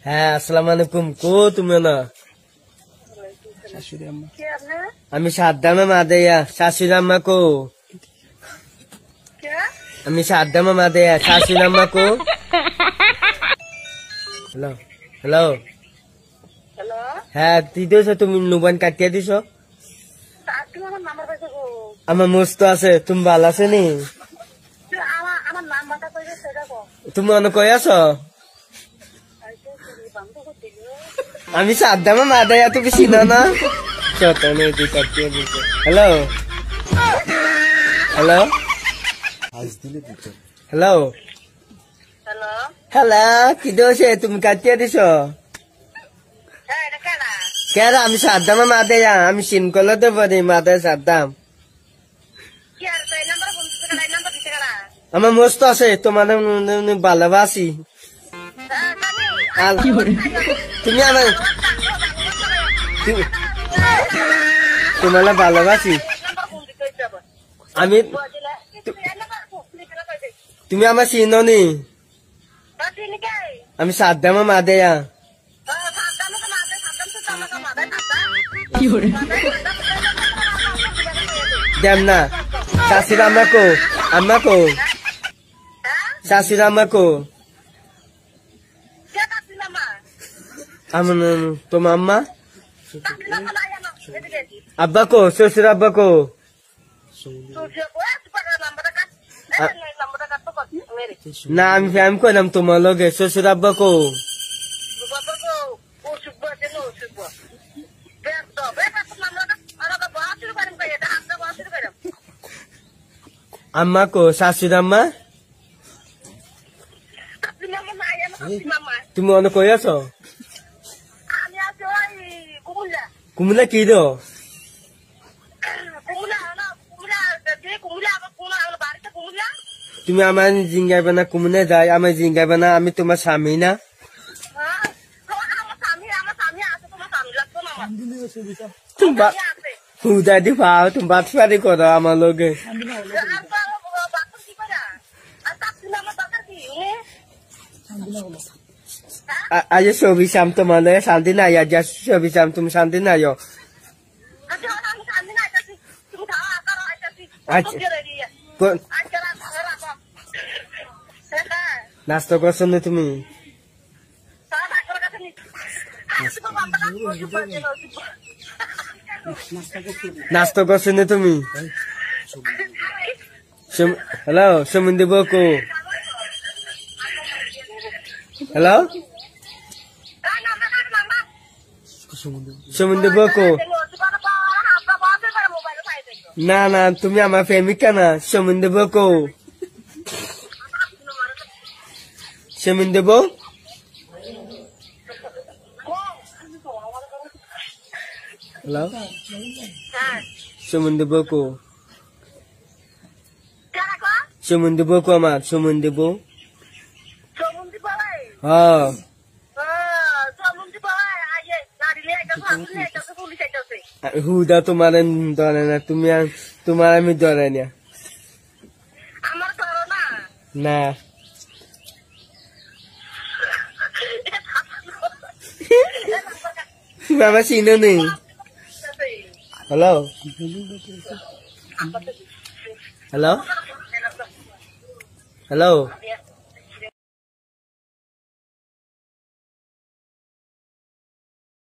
হ্যাঁ আসসালামু আলাইকুম কো তুমি না আমি সাদ্দামা মাদেয়া শাশুড়ি আম্মা কো আমি সাদ্দামা মাদেয়া শাশুড়ি আম্মা কো হ্যালো হ্যালো হ্যাঁ দিছো তুমি নুবান কাটিয়ে দিছো আমার মস্ত আছে তুমি ভালো আছে নি তুমি অনেক কই আছো আমি সাদ্দামা মাদেয়া তুমি চিনো না হ্যালো হ্যালো হ্যালো হ্যালো কি দোষে তুমি কাটিয়ে দিছ কেন আমি সাদ্দামা মাদেয়া আমি সিনকলে তো পারি মাদে সাদ্দাম আমার মস্ত আছে তোমার ভালোবাসি তুমি আমার তোমার ভালোবাসি আমি তুমি আমার চিনো নি আমি সাদ্দামা মাদেয়া দেম না শাশুড়ি আম্মা কো শাশুড়ি আম্মা কো আমার তোমার আম্মা আব্বা কো শ্বশুর আব্বা কো না আমি ফ্যাম করলাম তোমার লগে শ্বশুর আব্বা কো আম্মা কো শাশুড়ি আম্মা তুমি অনেক কই আছো কুমুলা কি দো তুমি আমার জিঙ্গাইবে না কুমুনে যাই আমার জিঙ্গাইবে না আমি তোমার স্বামী না হুদাদি পাও তুমি বাদ পারি করো আমার লগে আজ ছবি চাম তোমার লগে শান্তি নাই আজ ছবি চাম তুমি শান্তি নাই নাস্তা করছো না তুমি নাস্তা করছো না তুমি হ্যালো সমুদ্র বকো হ্যালো সমুদ্র বকো না না তুমি আমার প্রেমিকা না সমুদ্র বকো সমুদ্র বউ হ্যালো সমুদ্র বকো সমুদ্র বকো আমার সমুদ্র বউ হ্যাঁ হুদা তোমার ধরে না তুমি তোমার আমি ধরে না না তুমি আমার চিনো নেই হ্যালো হ্যালো হ্যালো